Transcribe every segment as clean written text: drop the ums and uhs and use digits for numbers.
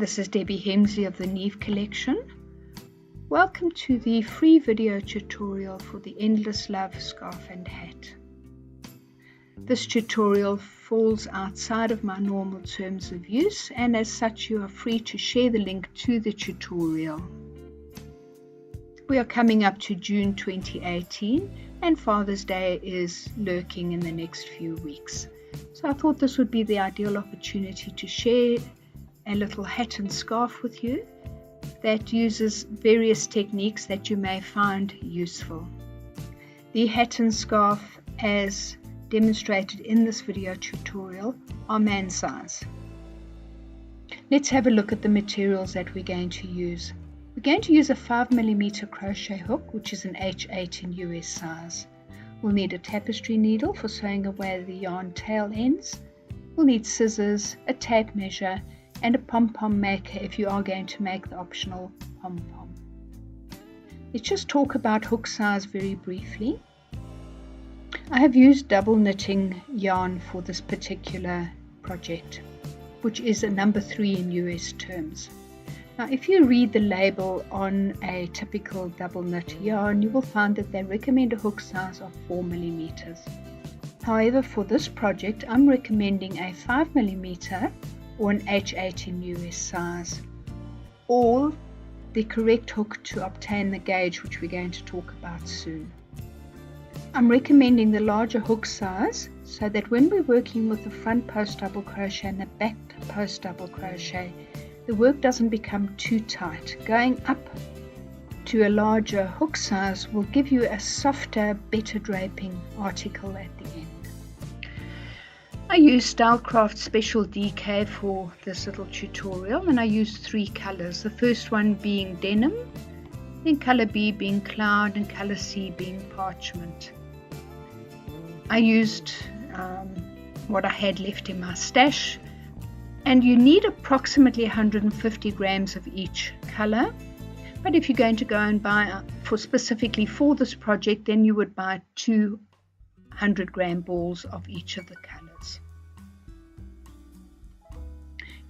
This is Debbie Hemsley of the Neve Collection. Welcome to the free video tutorial for the Endless Love Scarf and Hat. This tutorial falls outside of my normal terms of use, and as such you are free to share the link to the tutorial. We are coming up to June 2018 and Father's Day is lurking in the next few weeks. So I thought this would be the ideal opportunity to share a little hat and scarf with you that uses various techniques that you may find useful. The hat and scarf, as demonstrated in this video tutorial, are man size. Let's have a look at the materials that we're going to use. We're going to use a 5mm crochet hook, which is an H8 in US size. We'll need a tapestry needle for sewing away the yarn tail ends. We'll need scissors, a tape measure, and a pom-pom maker if you are going to make the optional pom-pom. Let's just talk about hook size very briefly. I have used double knitting yarn for this particular project, which is a number 3 in US terms. Now, if you read the label on a typical double knit yarn, you will find that they recommend a hook size of 4mm. However, for this project, I'm recommending a 5mm or an H8 in US size, or the correct hook to obtain the gauge, which we're going to talk about soon. I'm recommending the larger hook size so that when we're working with the front post double crochet and the back post double crochet, the work doesn't become too tight. Going up to a larger hook size will give you a softer, better draping article at the end. I use Stylecraft Special DK for this little tutorial, and I used 3 colors. The first one being denim, then color B being cloud, and color C being parchment. I used what I had left in my stash, and you need approximately 150 grams of each color. But if you're going to go and buy specifically for this project, then you would buy 200 gram balls of each of the colors.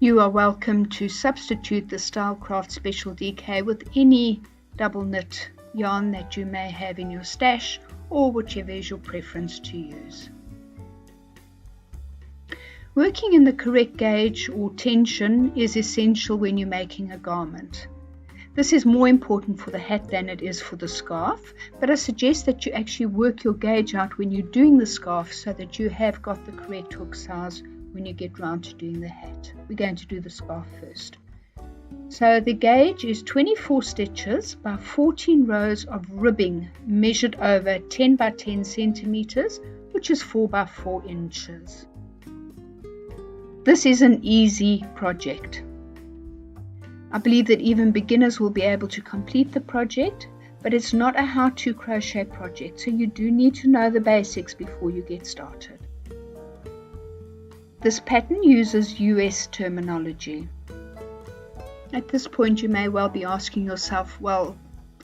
You are welcome to substitute the Stylecraft Special DK with any double knit yarn that you may have in your stash, or whichever is your preference to use. Working in the correct gauge or tension is essential when you're making a garment. This is more important for the hat than it is for the scarf, but I suggest that you actually work your gauge out when you're doing the scarf so that you have got the correct hook size when you get round to doing the hat. We're going to do the scarf first. So the gauge is 24 stitches by 14 rows of ribbing measured over 10 by 10 centimeters, which is 4 by 4 inches. This is an easy project. I believe that even beginners will be able to complete the project, but it's not a how-to crochet project, so you do need to know the basics before you get started. This pattern uses US terminology. At this point you may well be asking yourself, well,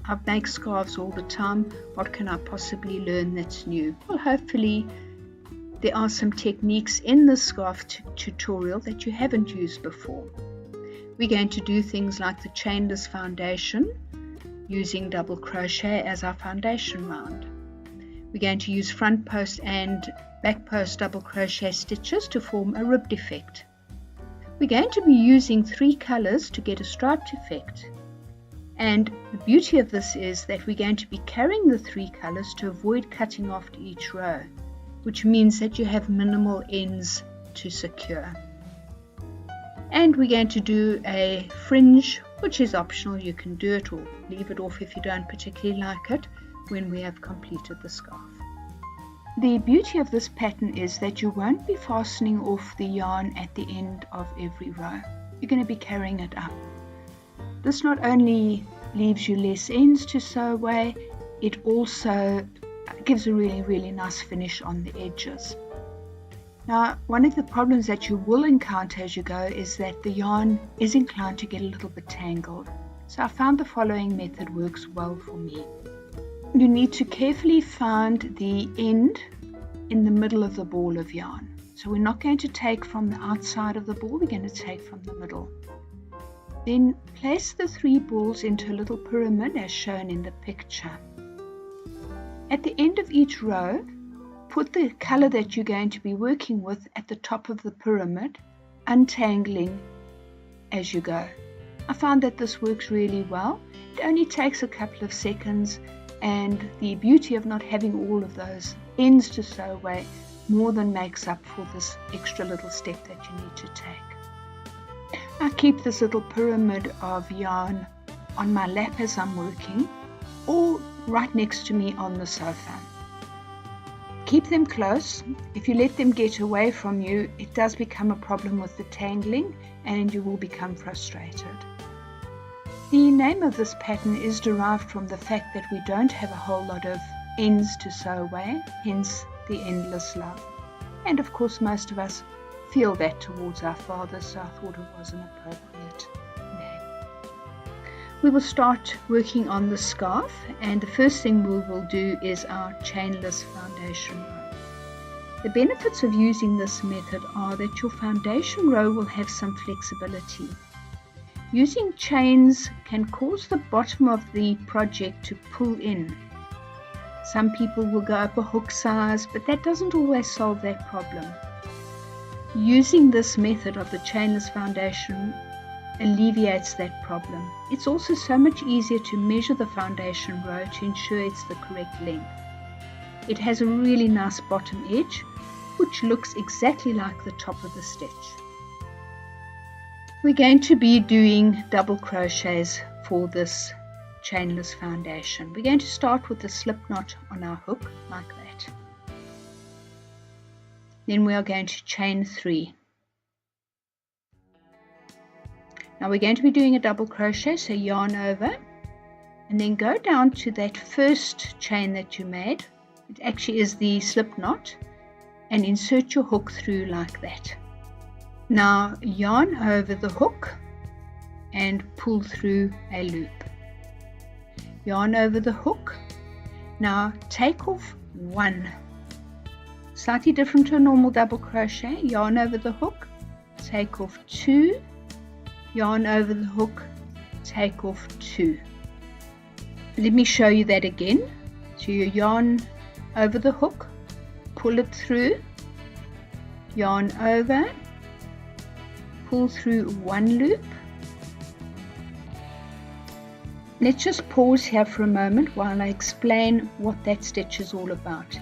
I make scarves all the time, what can I possibly learn that's new? Well, hopefully there are some techniques in the scarf tutorial that you haven't used before. We're going to do things like the chainless foundation, using double crochet as our foundation round. We're going to use front post and back post double crochet stitches to form a ribbed effect. We're going to be using 3 colors to get a striped effect. And the beauty of this is that we're going to be carrying the 3 colors to avoid cutting off each row, which means that you have minimal ends to secure. And we're going to do a fringe, which is optional. You can do it or leave it off if you don't particularly like it when we have completed the scarf. The beauty of this pattern is that you won't be fastening off the yarn at the end of every row. You're going to be carrying it up. This not only leaves you less ends to sew away, it also gives a really nice finish on the edges. Now, one of the problems that you will encounter as you go is that the yarn is inclined to get a little bit tangled. So I found the following method works well for me. You need to carefully find the end in the middle of the ball of yarn. So we're not going to take from the outside of the ball, we're going to take from the middle. Then place the 3 balls into a little pyramid as shown in the picture. At the end of each row, put the color that you're going to be working with at the top of the pyramid, untangling as you go. I found that this works really well. It only takes a couple of seconds, and the beauty of not having all of those ends to sew away more than makes up for this extra little step that you need to take. I keep this little pyramid of yarn on my lap as I'm working, or right next to me on the sofa. Keep them close. If you let them get away from you, it does become a problem with the tangling and you will become frustrated. The name of this pattern is derived from the fact that we don't have a whole lot of ends to sew away, hence the endless love. And of course most of us feel that towards our fathers, so I thought it was an appropriate name. We will start working on the scarf, and the first thing we will do is our chainless foundation row. The benefits of using this method are that your foundation row will have some flexibility. Using chains can cause the bottom of the project to pull in. Some people will go up a hook size, but that doesn't always solve that problem. Using this method of the chainless foundation alleviates that problem. It's also so much easier to measure the foundation row to ensure it's the correct length. It has a really nice bottom edge, which looks exactly like the top of the stitch. We're going to be doing double crochets for this chainless foundation. We're going to start with a slip knot on our hook like that. Then we are going to chain 3. Now we're going to be doing a double crochet, so yarn over and then go down to that first chain that you made. It actually is the slip knot, and insert your hook through like that. Now yarn over the hook and pull through a loop. Yarn over the hook. Now take off 1. Slightly different to a normal double crochet. Yarn over the hook, take off 2. Yarn over the hook, take off 2. Let me show you that again. So you yarn over the hook, pull it through, yarn over, pull through 1 loop. Let's just pause here for a moment while I explain what that stitch is all about.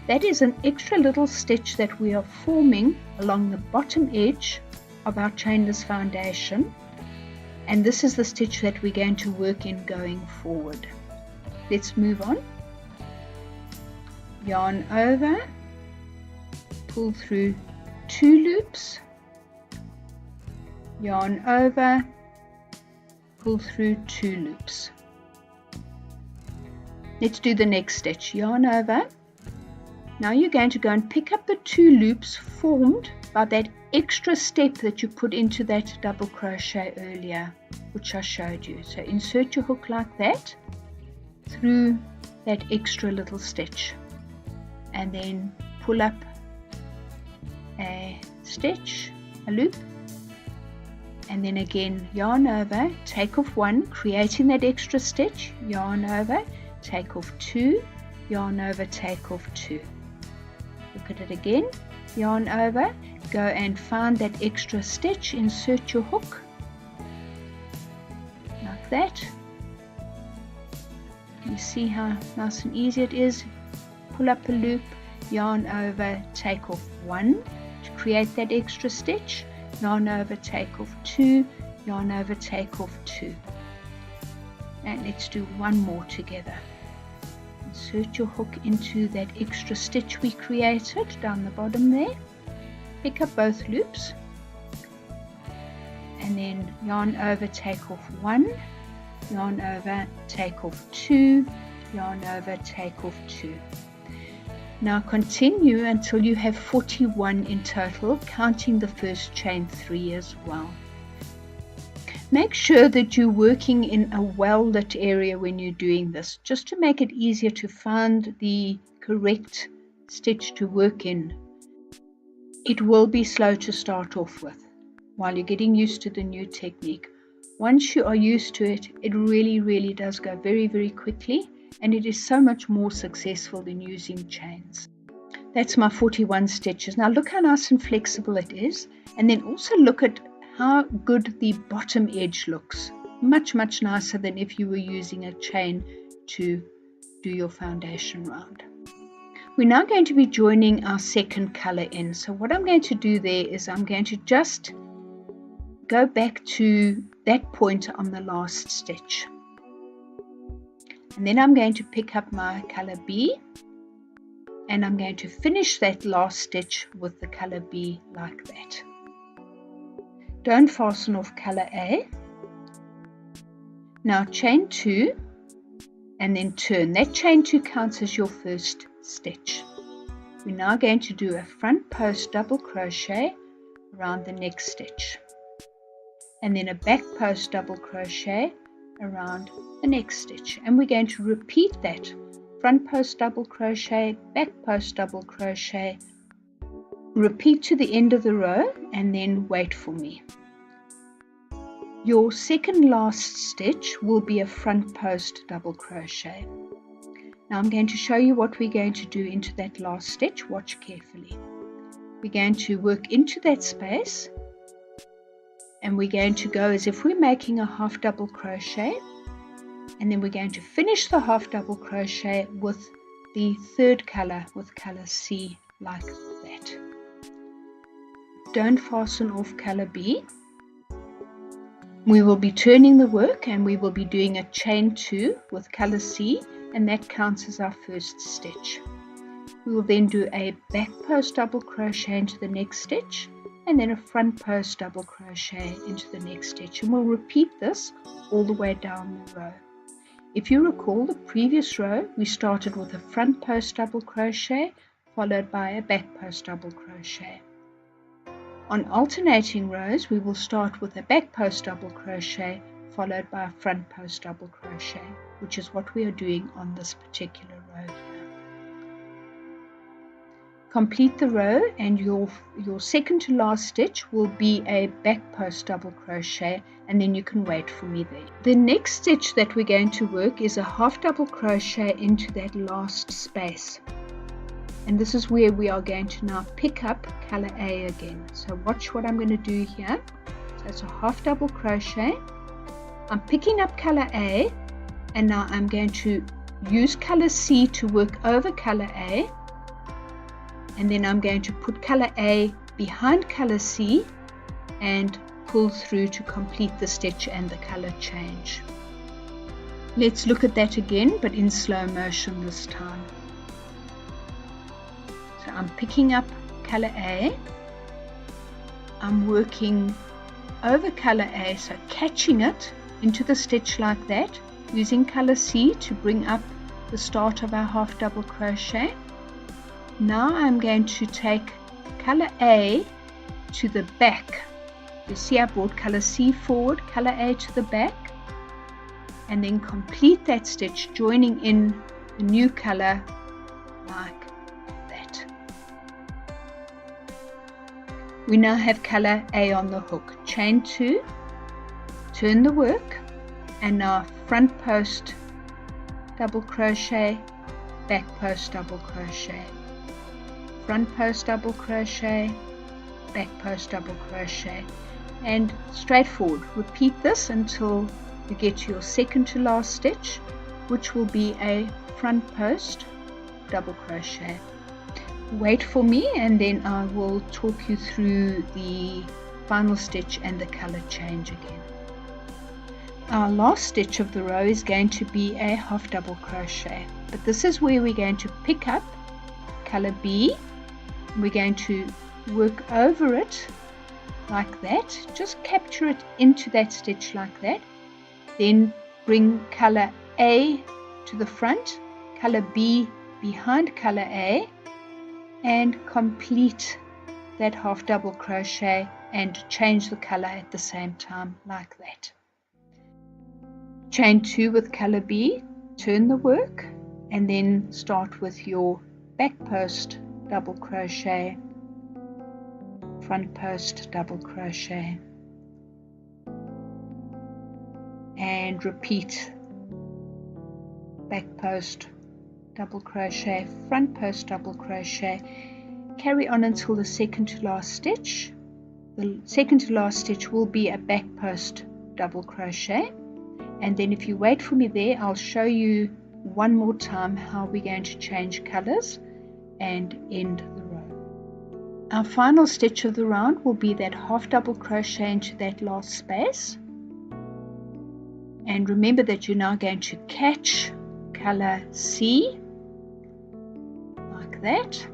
That is an extra little stitch that we are forming along the bottom edge of our chainless foundation, and this is the stitch that we're going to work in going forward. Let's move on. Yarn over, pull through 2 loops, yarn over, pull through 2 loops. Let's do the next stitch. Yarn over. Now you're going to go and pick up the 2 loops formed by that extra step that you put into that double crochet earlier, which I showed you. So insert your hook like that through that extra little stitch, and then pull up a stitch, a loop, and then again yarn over, take off 1, creating that extra stitch, yarn over, take off 2, yarn over, take off 2. Look at it again, yarn over, go and find that extra stitch, insert your hook like that. You see how nice and easy it is. Pull up a loop, yarn over, take off 1 to create that extra stitch, yarn over, take off 2, yarn over, take off 2. And let's do one more together. Insert your hook into that extra stitch we created down the bottom there. Pick up both loops and then yarn over, take off 1, yarn over, take off 2, yarn over, take off 2. Now continue until you have 41 in total, counting the first chain 3 as well. Make sure that you're working in a well-lit area when you're doing this, just to make it easier to find the correct stitch to work in. It will be slow to start off with while you're getting used to the new technique. Once you are used to it, it really does go very quickly, and it is so much more successful than using chains. That's my 41 stitches. Now look how nice and flexible it is, and then also look at how good the bottom edge looks. Much nicer than if you were using a chain to do your foundation round. We're now going to be joining our second color in. So what I'm going to do there is I'm going to just go back to that point on the last stitch. And then I'm going to pick up my color B, and I'm going to finish that last stitch with the color B like that. Don't fasten off color A. Now chain 2 and then turn. That chain 2 counts as your first stitch. We're now going to do a front post double crochet around the next stitch, and then a back post double crochet around the next stitch, and we're going to repeat that front post double crochet, back post double crochet, repeat to the end of the row, and then wait for me. Your second last stitch will be a front post double crochet. Now I'm going to show you what we're going to do into that last stitch. Watch carefully. We're going to work into that space, and we're going to go as if we're making a half double crochet, and then we're going to finish the half double crochet with the third color, with color C, like that. Don't fasten off color B. We will be turning the work, and we will be doing a chain 2 with color C, and that counts as our first stitch. We will then do a back post double crochet into the next stitch, and then a front post double crochet into the next stitch, and we'll repeat this all the way down the row. If you recall the previous row, we started with a front post double crochet followed by a back post double crochet. On alternating rows, we will start with a back post double crochet followed by a front post double crochet, which is what we are doing on this particular row here. Complete the row, and your second to last stitch will be a back post double crochet, and then you can wait for me there. The next stitch that we're going to work is a half double crochet into that last space, and this is where we are going to now pick up color A again. So watch what I'm going to do here. So it's a half double crochet. I'm picking up color A, and now I'm going to use color C to work over color A, and then I'm going to put color A behind color C and pull through to complete the stitch and the color change. Let's look at that again, but in slow motion this time. So I'm picking up color A, I'm working over color A, so catching it into the stitch like that, using color C to bring up the start of our half double crochet. Now I'm going to take color A to the back. You see I brought color C forward, color A to the back, and then complete that stitch, joining in the new color like that. We now have color A on the hook. Chain 2, turn the work, and now front post double crochet, back post double crochet, front post double crochet, back post double crochet, and straightforward. Repeat this until you get to your second to last stitch, which will be a front post double crochet. Wait for me, and then I will talk you through the final stitch and the color change again. Our last stitch of the row is going to be a half double crochet, but this is where we're going to pick up color B. We're going to work over it like that, just capture it into that stitch like that, then bring color A to the front, color B behind color A, and complete that half double crochet and change the color at the same time like that. Chain 2 with color B, turn the work, and then start with your back post double crochet, front post double crochet, and repeat back post double crochet, front post double crochet, carry on until the second to last stitch. The second to last stitch will be a back post double crochet, and then if you wait for me there, I'll show you one more time how we're going to change colors and end the row. Our final stitch of the round will be that half double crochet into that last space, and remember that you're now going to catch color C like that,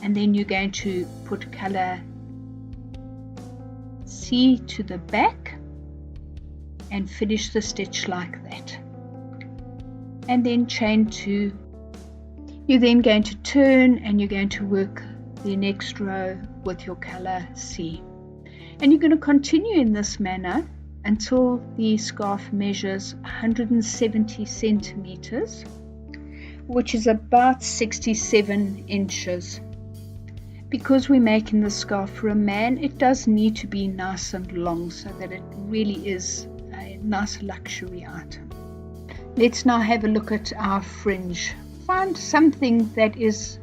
and then you're going to put color C to the back and finish the stitch like that, and then chain 2. You're then going to turn and you're going to work the next row with your color C, and you're going to continue in this manner until the scarf measures 170 centimeters, which is about 67 inches. Because we're making the scarf for a man, it does need to be nice and long so that it really is a nice luxury item. Let's now have a look at our fringe. Find something that is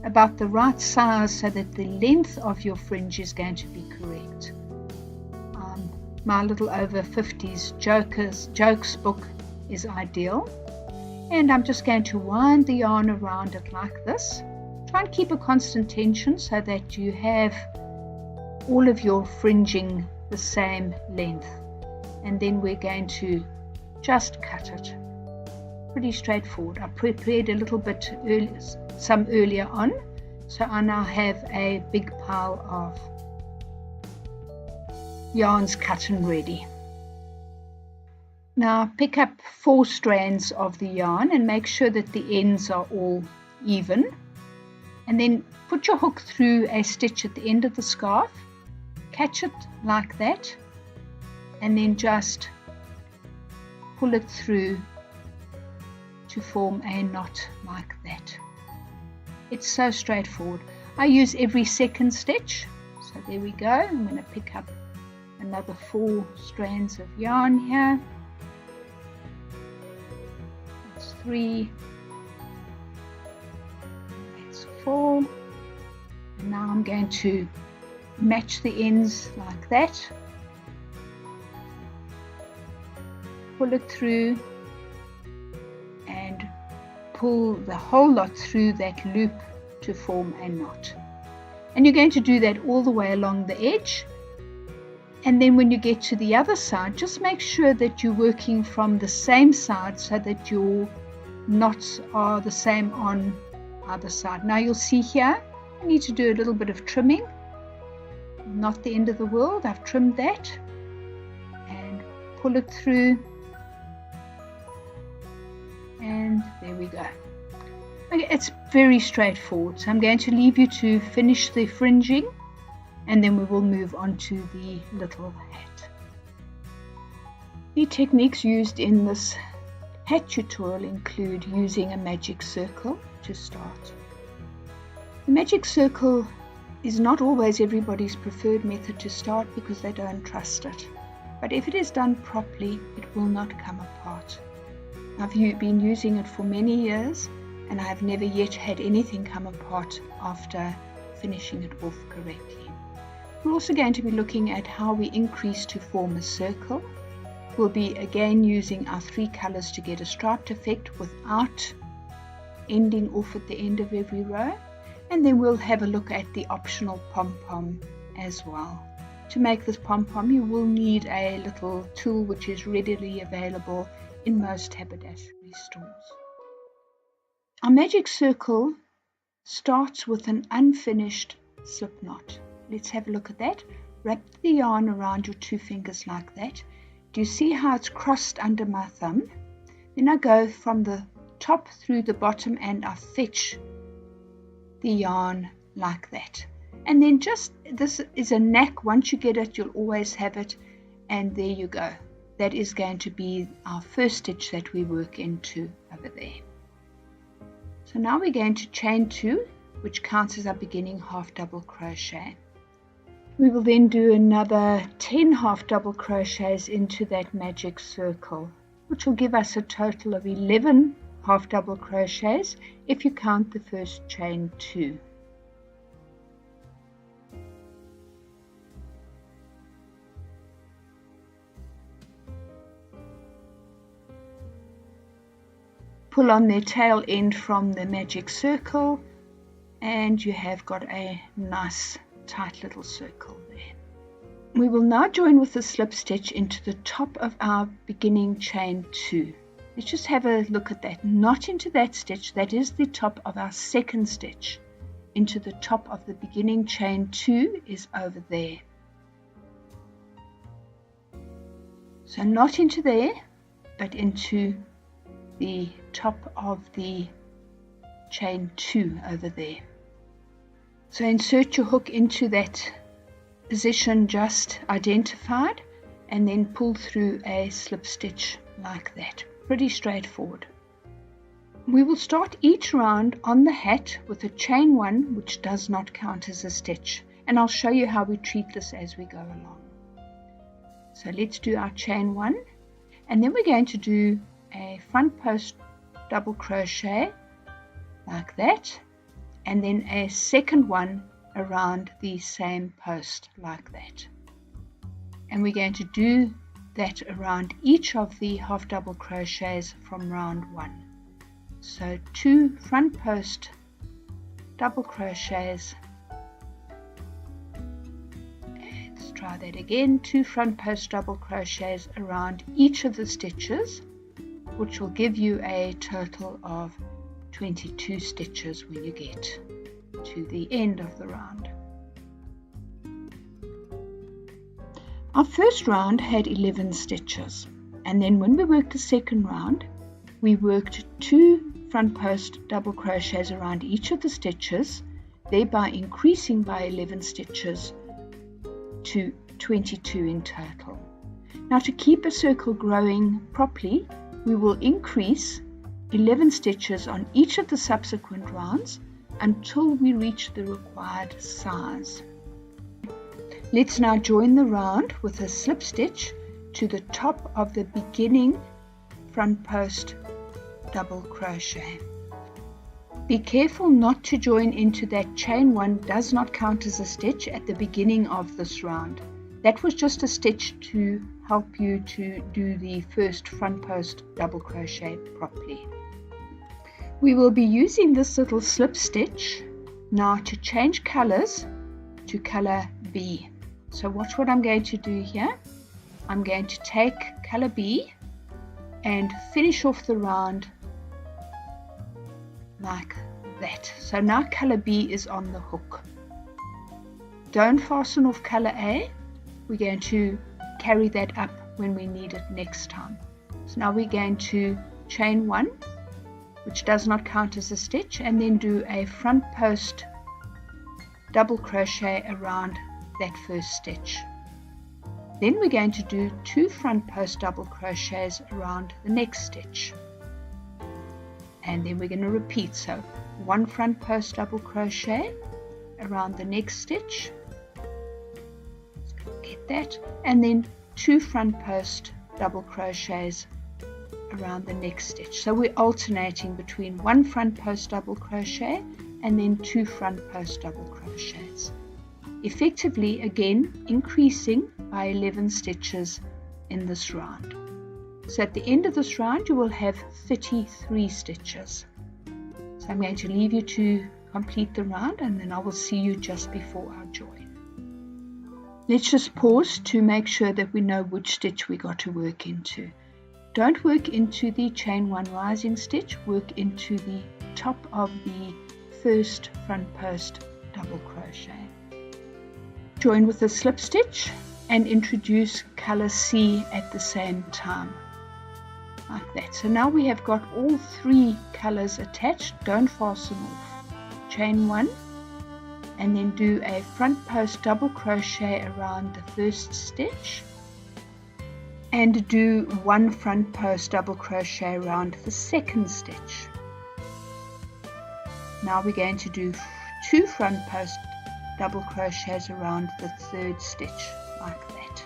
about the right size so that the length of your fringe is going to be correct. My little over 50s jokes book is ideal, and I'm just going to wind the yarn around it like this. Try and keep a constant tension so that you have all of your fringing the same length, and then we're going to just cut it. Pretty straightforward. I prepared a little bit earlier on, so I now have a big pile of yarns cut and ready. Now pick up 4 strands of the yarn and make sure that the ends are all even, and then put your hook through a stitch at the end of the scarf, catch it like that, and then just pull it through to form a knot like that. It's so straightforward. I use every second stitch, so there we go. I'm going to pick up another 4 strands of yarn here. That's 3, that's 4, and now I'm going to match the ends like that, pull it through and pull the whole lot through that loop to form a knot, and you're going to do that all the way along the edge. And then when you get to the other side, just make sure that you're working from the same side so that your knots are the same on either side. Now you'll see here, I need to do a little bit of trimming. Not the end of the world. I've trimmed that and pull it through, and there we go. Okay, it's very straightforward. So I'm going to leave you to finish the fringing, and then we will move on to the little hat. The techniques used in this hat tutorial include using a magic circle to start. The magic circle is not always everybody's preferred method to start because they don't trust it, but if it is done properly, it will not come apart. I've been using it for many years, and I have never yet had anything come apart after finishing it off correctly. We're also going to be looking at how we increase to form a circle. We'll be again using our 3 colors to get a striped effect without ending off at the end of every row. And then we'll have a look at the optional pom-pom as well. To make this pom-pom, you will need a little tool which is readily available in most haberdashery stores. Our magic circle starts with an unfinished slip knot. Let's have a look at that. Wrap the yarn around your 2 fingers like that. Do you see how it's crossed under my thumb? Then I go from the top through the bottom and I fetch the yarn like that. And then this is a knack. Once you get it, you'll always have it. And there you go. That is going to be our first stitch that we work into over there. So now we're going to chain 2, which counts as our beginning half double crochet. We will then do another 10 half double crochets into that magic circle, which will give us a total of 11 half double crochets if you count the first chain 2. Pull on the tail end from the magic circle and you have got a nice tight little circle there. We will now join with a slip stitch into the top of our beginning chain 2. Let's just have a look at that. Not into that stitch, that is the top of our second stitch. Into the top of the beginning chain 2 is over there. So not into there, but into the top of the chain 2 over there. So insert your hook into that position just identified and then pull through a slip stitch like that. Pretty straightforward. We will start each round on the hat with a chain 1 which does not count as a stitch, and I'll show you how we treat this as we go along. So let's do our chain 1, and then we're going to do a front post double crochet like that, and then a second one around the same post like that, and we're going to do that around each of the half double crochets from round 1. So 2 front post double crochets, and let's try that again, 2 front post double crochets around each of the stitches, which will give you a total of 22 stitches when you get to the end of the round. Our first round had 11 stitches, and then when we worked the second round, we worked 2 front post double crochets around each of the stitches, thereby increasing by 11 stitches to 22 in total. Now, to keep a circle growing properly, we will increase 11 stitches on each of the subsequent rounds until we reach the required size. Let's now join the round with a slip stitch to the top of the beginning front post double crochet. Be careful not to join into that chain 1 does not count as a stitch at the beginning of this round. That was just a stitch to help you to do the first front post double crochet properly. We will be using this little slip stitch now to change colors to color B. So watch what I'm going to do here. I'm going to take color B and finish off the round like that. So now color B is on the hook. Don't fasten off color A. We're going to carry that up when we need it next time. So now we're going to chain 1, which does not count as a stitch, and then do a front post double crochet around that first stitch. Then we're going to do 2 front post double crochets around the next stitch, and then we're going to repeat. So 1 front post double crochet around the next stitch, get that, and then 2 front post double crochets around the next stitch. So we're alternating between 1 front post double crochet and then 2 front post double crochets, effectively again increasing by 11 stitches in this round. So at the end of this round you will have 33 stitches. So I'm going to leave you to complete the round, and then I will see you just before our join. Let's just pause to make sure that we know which stitch we got to work into. Don't work into the chain 1 rising stitch, work into the top of the first front post double crochet. Join with a slip stitch and introduce color C at the same time, like that. So now we have got all 3 colors attached. Don't fasten off. Chain 1 and then do a front post double crochet around the first stitch and do 1 front post double crochet around the second stitch. Now we're going to do 2 front post double crochets around the third stitch like that.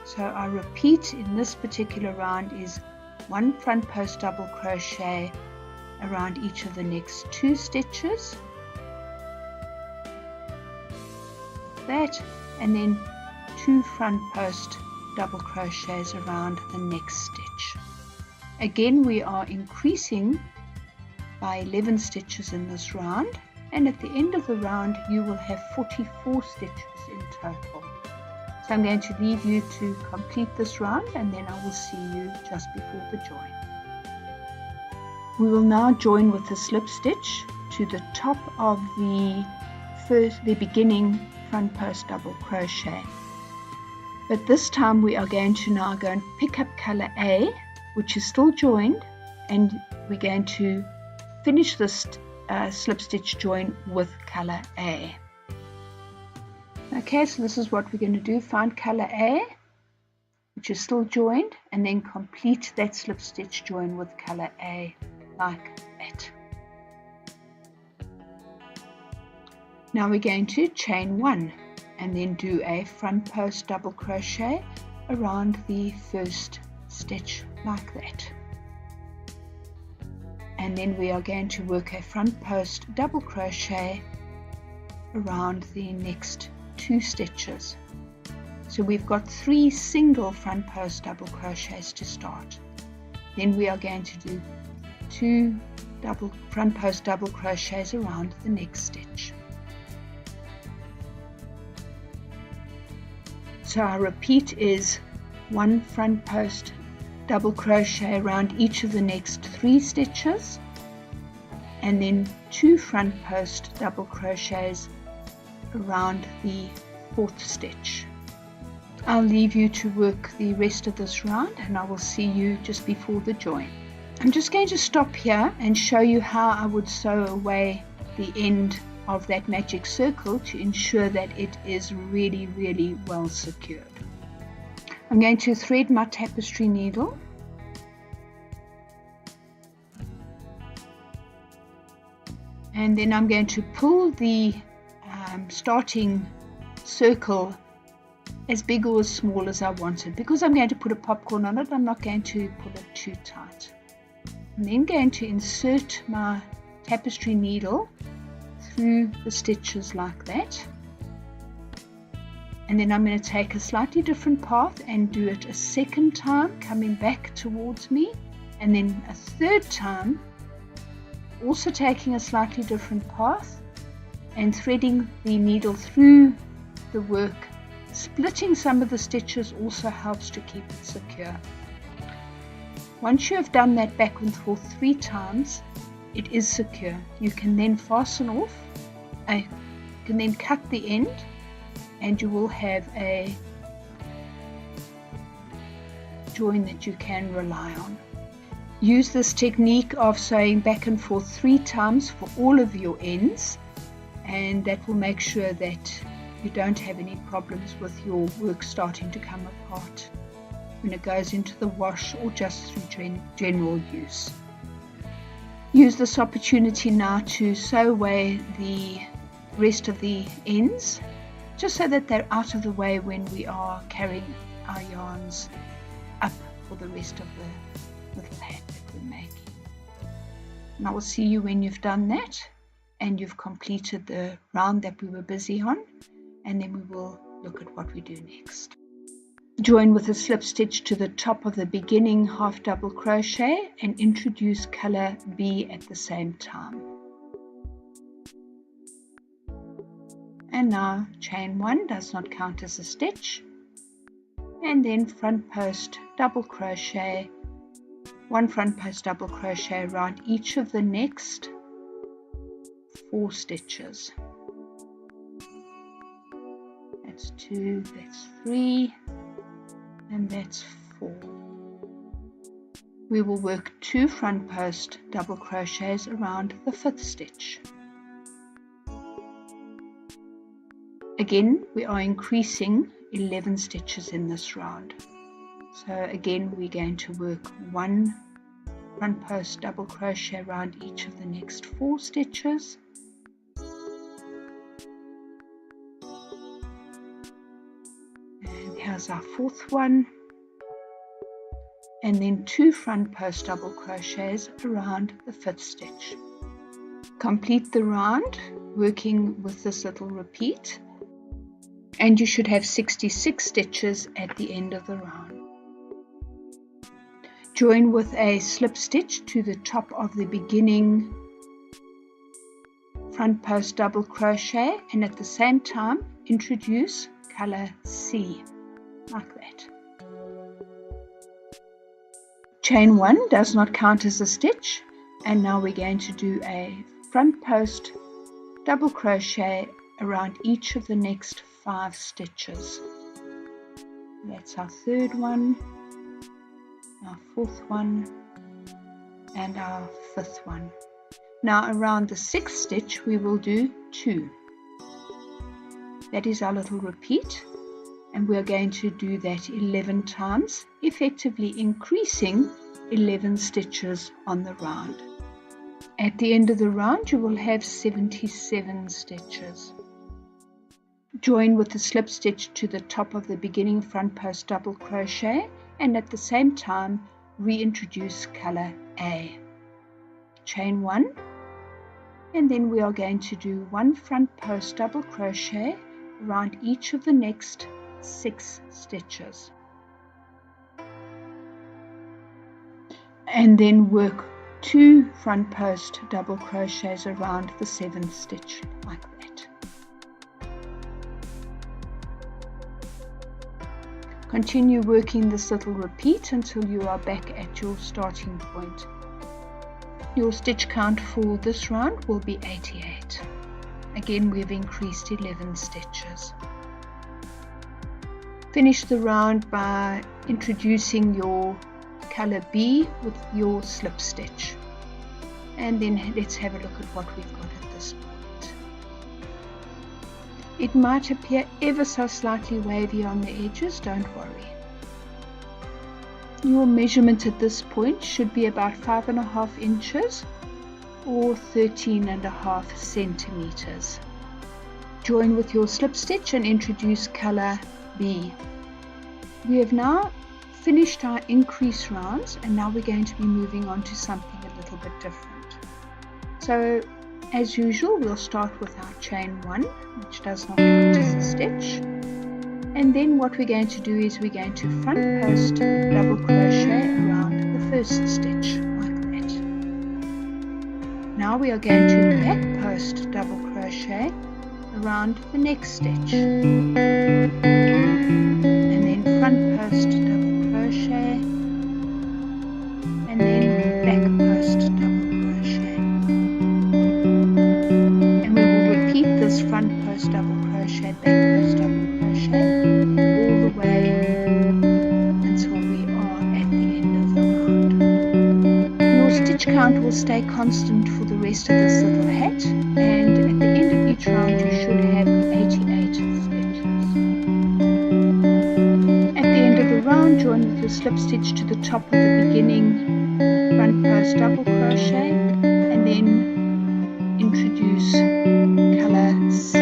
So I repeat, in this particular round is 1 front post double crochet around each of the next 2 stitches, that, and then 2 front post double crochets around the next stitch. Again, we are increasing by 11 stitches in this round, and at the end of the round you will have 44 stitches in total. So I'm going to leave you to complete this round, and then I will see you just before the join. We will now join with a slip stitch to the top of the beginning front post double crochet. But this time we are going to now go and pick up color A, which is still joined, and we're going to finish this slip stitch join with color A. Okay, so this is what we're going to do. Find color A, which is still joined, and then complete that slip stitch join with color A like that. Now we're going to chain 1 and then do a front post double crochet around the first stitch like that. And then we are going to work a front post double crochet around the next 2 stitches. So we've got 3 single front post double crochets to start. Then we are going to do 2 front post double crochets around the next stitch. So our repeat is 1 front post double crochet around each of the next 3 stitches, and then 2 front post double crochets around the 4th stitch. I'll leave you to work the rest of this round, and I will see you just before the join. I'm just going to stop here and show you how I would sew away the end of that magic circle to ensure that it is really well secured. I'm going to thread my tapestry needle, and then I'm going to pull the starting circle as big or as small as I want it. Because I'm going to put a popcorn on it, I'm not going to pull it too tight. I'm then going to insert my tapestry needle through the stitches like that, and then I'm going to take a slightly different path and do it a second time coming back towards me, and then a third time also taking a slightly different path and threading the needle through the work. Splitting some of the stitches also helps to keep it secure. Once you have done that back and forth 3 times, it is secure. You can then fasten off, you can then cut the end, and you will have a join that you can rely on. Use this technique of sewing back and forth 3 times for all of your ends, and that will make sure that you don't have any problems with your work starting to come apart when it goes into the wash or just through general use. Use this opportunity now to sew away the rest of the ends, just so that they're out of the way when we are carrying our yarns up for the rest of the little hat that we're making. And I will see you when you've done that and you've completed the round that we were busy on, and then we will look at what we do next. Join with a slip stitch to the top of the beginning half double crochet and introduce color B at the same time. And now chain 1 does not count as a stitch, and then front post double crochet, 1 front post double crochet around each of the next 4 stitches. That's 2, that's 3, and that's 4. We will work 2 front post double crochets around the 5th stitch. Again, we are increasing 11 stitches in this round. So again, we're going to work 1 front post double crochet around each of the next 4 stitches, Here's our fourth one, and then 2 front post double crochets around the 5th stitch. Complete the round working with this little repeat, and you should have 66 stitches at the end of the round. Join with a slip stitch to the top of the beginning front post double crochet, and at the same time introduce color C, like that. Chain 1 does not count as a stitch, and now we're going to do a front post double crochet around each of the next 5 stitches. That's our 3rd one, our 4th one, and our 5th one. Now around the 6th stitch we will do 2. That is our little repeat, and we're going to do that 11 times, effectively increasing 11 stitches on the round. At the end of the round you will have 77 stitches. Join with the slip stitch to the top of the beginning front post double crochet, and at the same time reintroduce color A. Chain 1, and then we are going to do 1 front post double crochet around each of the next 6 stitches, and then work 2 front post double crochets around the 7th stitch, like that. Continue working this little repeat until you are back at your starting point. Your stitch count for this round will be 88. Again, we've increased 11 stitches. Finish the round by introducing your color B with your slip stitch, and then let's have a look at what we've got at this point. It might appear ever so slightly wavy on the edges, don't worry. Your measurement at this point should be about 5.5 inches or 13.5 centimeters. Join with your slip stitch and introduce color B. We have now finished our increase rounds, and now we're going to be moving on to something a little bit different. So as usual, we'll start with our chain 1, which does not count as a stitch, and then what we're going to do is we're going to front post double crochet around the 1st stitch, like that. Now we are going to back post double crochet around the next stitch, and then front post double crochet, and then back post double crochet, and we will repeat this front post double crochet, back post double crochet all the way until we are at the end of the round. Your stitch count will stay constant for the rest of this little hat, and at the end of each round you should have 88 stitches. Join with your slip stitch to the top of the beginning front post double crochet, and then introduce color C.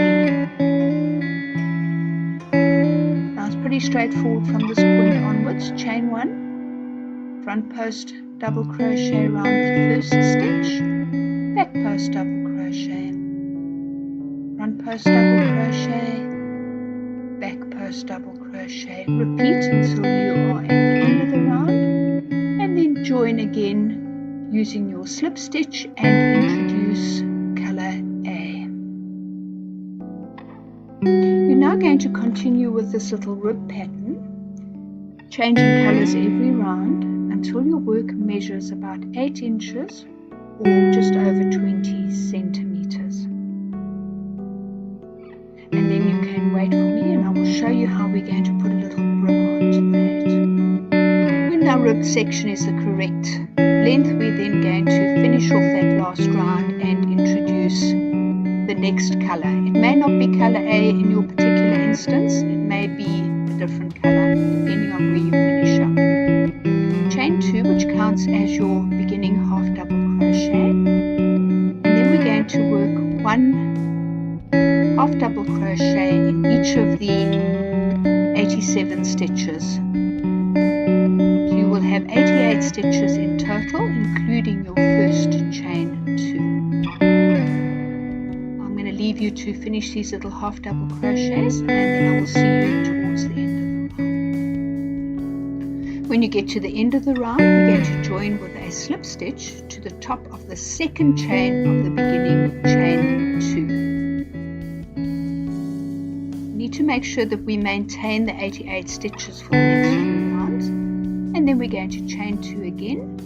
Now it's pretty straightforward from this point onwards. Chain 1, front post double crochet around the 1st stitch, back post double crochet, front post double crochet, back post double crochet. Repeat until you are at the end of the round, and then join again using your slip stitch and introduce color A. You're now going to continue with this little rib pattern, changing colors every round until your work measures about 8 inches or just over 20 centimeters. And then you can wait for me and I will show you how we're going to put a little rib onto that. When our rib section is the correct length, we're then going to finish off that last round and introduce the next color. It may not be color A in your particular instance, it may be a different color depending on where you finish up. Chain 2, which counts as your beginning half double crochet, and then we're going to work 1 half double crochet in each of the 88 87 stitches. So you will have 88 stitches in total, including your first chain 2. I'm going to leave you to finish these little half double crochets, and then I will see you towards the end of the round. When you get to the end of the round, we're going to join with a slip stitch to the top of the second chain of the beginning chain 2. To make sure that we maintain the 88 stitches for the next few rounds, and then we're going to chain 2 again,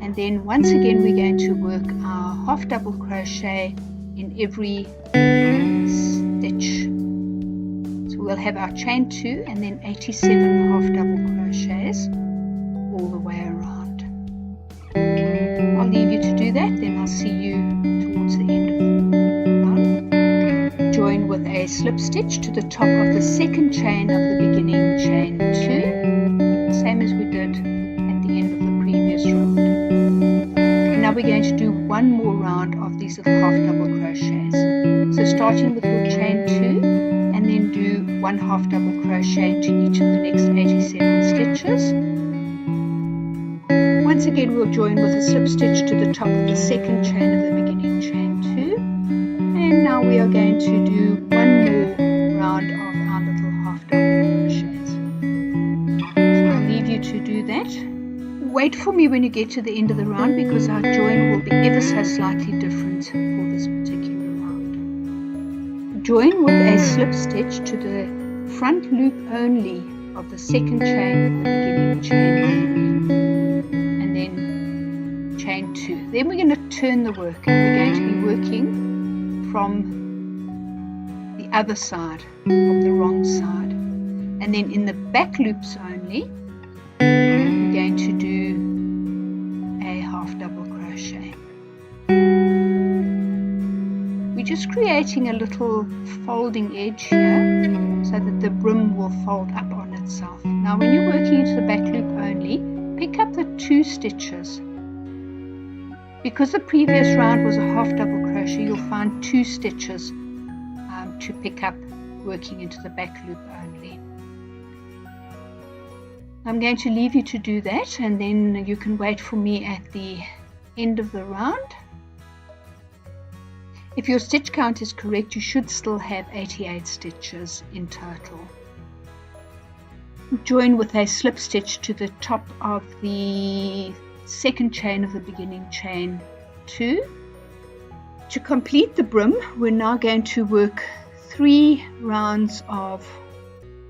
and then once again we're going to work our half double crochet in every stitch. So we'll have our chain 2 and then 87 half double crochets all the way around. I'll leave you to do that, then I'll see you towards the end of the round. Join with a slip stitch to the top of the second chain of the beginning chain 2, same as we did at the end of the previous round. And now we're going to do one more round of these little half double crochets. So starting with your chain 2, and then do one half double crochet into each of the next 87 stitches. Once again we'll join with a slip stitch to the top of the second chain of the beginning chain 2. And now we are going to do one more round of our little half double crochets. So I'll leave you to do that. Wait for me when you get to the end of the round, because our join will be ever so slightly different for this particular round. Join with a slip stitch to the front loop only of the second chain of the beginning chain 3, and then chain 2. Then we're going to turn the work, and we're going to be working from the other side, from the wrong side, and then in the back loops only we're going to do a half double crochet. We're just creating a little folding edge here so that the brim will fold up on itself. Now when you're working into the back loop only, pick up the 2 stitches. Because the previous round was a half double crochet, you'll find 2 stitches to pick up working into the back loop only. I'm going to leave you to do that, and then you can wait for me at the end of the round. If your stitch count is correct, you should still have 88 stitches in total. Join with a slip stitch to the top of the second chain of the beginning chain 2. To complete the brim, we're now going to work 3 rounds of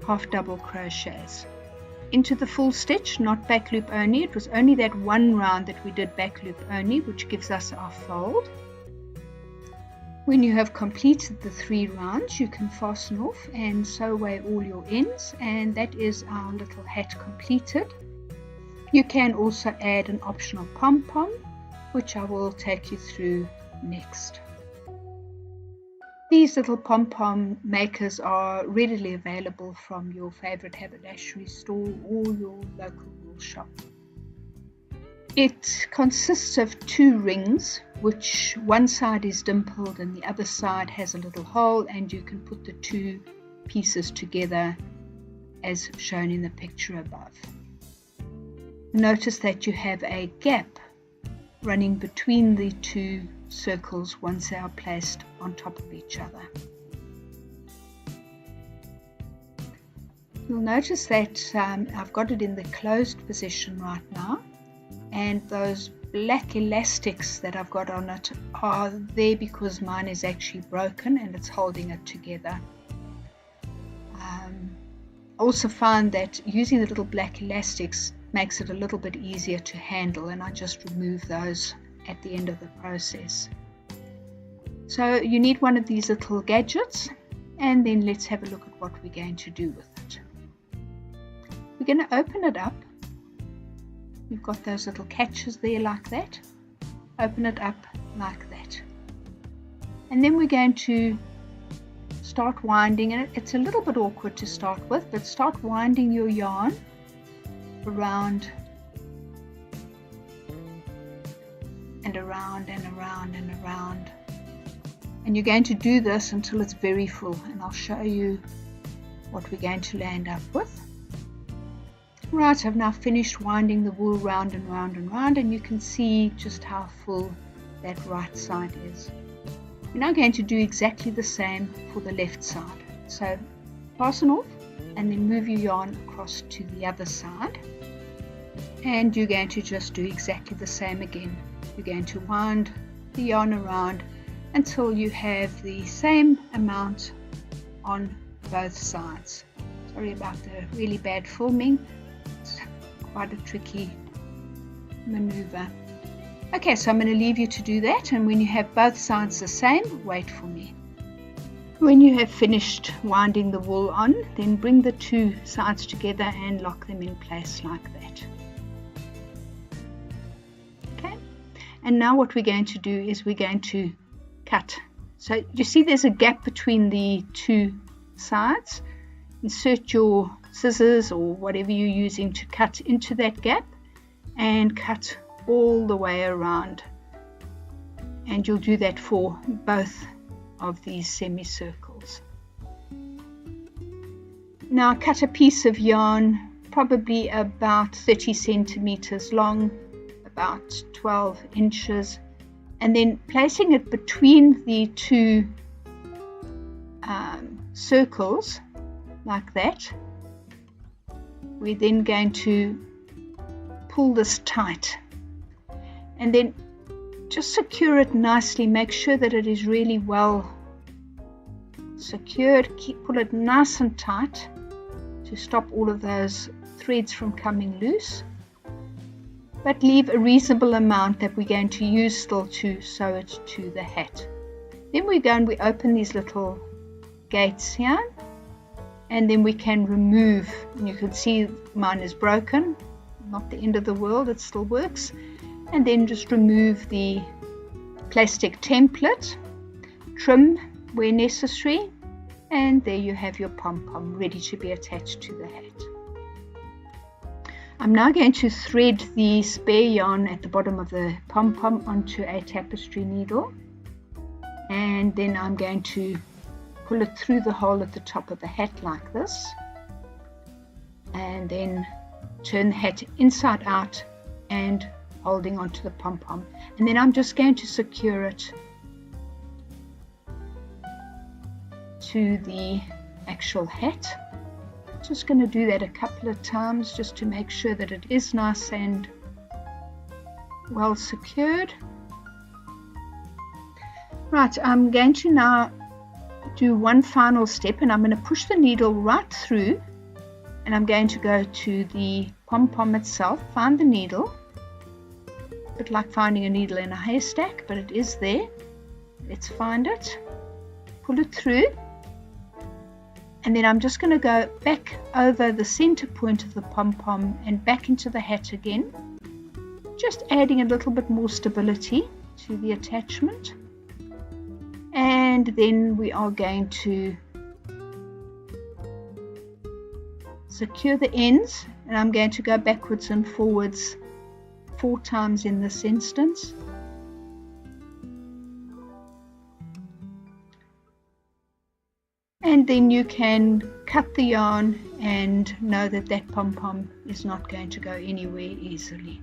half double crochets into the full stitch, not back loop only. It was only that one round that we did back loop only, which gives us our fold. When you have completed the 3 rounds, you can fasten off and sew away all your ends, and that is our little hat completed. You can also add an optional pom-pom, which I will take you through next. These little pom-pom makers are readily available from your favorite haberdashery store or your local wool shop. It consists of 2 rings, which one side is dimpled and the other side has a little hole, and you can put the 2 pieces together as shown in the picture above. Notice that you have a gap running between the 2 circles once they are placed on top of each other. You'll notice that I've got it in the closed position right now, and those black elastics that I've got on it are there because mine is actually broken and it's holding it together. I also found that using the little black elastics makes it a little bit easier to handle, and I just remove those at the end of the process. So you need one of these little gadgets, and then let's have a look at what we're going to do with it. We're going to open it up. We've got those little catches there like that. Open it up like that. And then we're going to start winding, and it's a little bit awkward to start with, but start winding your yarn around and around and around and around, and you're going to do this until it's very full, and I'll show you what we're going to land up with. Right, I've now finished winding the wool round and round and round, and you can see just how full that right side is. We're now going to do exactly the same for the left side. So fasten off and then move your yarn across to the other side, and you're going to just do exactly the same again. You're going to wind the yarn around until you have the same amount on both sides. Sorry about the really bad filming, it's quite a tricky maneuver. Okay, so I'm going to leave you to do that, and when you have both sides the same, wait for me. When you have finished winding the wool on, then bring the two sides together and lock them in place like that. Okay, and now what we're going to do is we're going to cut. So you see there's a gap between the two sides. Insert your scissors or whatever you're using to cut into that gap and cut all the way around, and you'll do that for both of these semicircles. Now cut a piece of yarn probably about 30 centimeters long, about 12 inches, and then placing it between the two circles like that. We're then going to pull this tight and then just secure it nicely. Make sure that it is really well secured. Pull it nice and tight to stop all of those threads from coming loose, but leave a reasonable amount that we're going to use still to sew it to the hat. Then we go and we open these little gates here, and then we can remove, and you can see mine is broken, not the end of the world, it still works. And then just remove the plastic template, trim where necessary, and there you have your pom-pom ready to be attached to the hat. I'm now going to thread the spare yarn at the bottom of the pom-pom onto a tapestry needle, and then I'm going to pull it through the hole at the top of the hat like this, and then turn the hat inside out and holding onto the pom-pom, and then I'm just going to secure it to the actual hat. Just going to do that a couple of times just to make sure that it is nice and well secured. Right, I'm going to now do one final step, and I'm going to push the needle right through, and I'm going to go to the pom-pom itself, find the needle, a bit like finding a needle in a haystack, but it is there. Let's find it, pull it through, and then I'm just going to go back over the center point of the pom-pom and back into the hat again, just adding a little bit more stability to the attachment. And then we are going to secure the ends, and I'm going to go backwards and forwards 4 times in this instance. And then you can cut the yarn and know that that pom-pom is not going to go anywhere easily.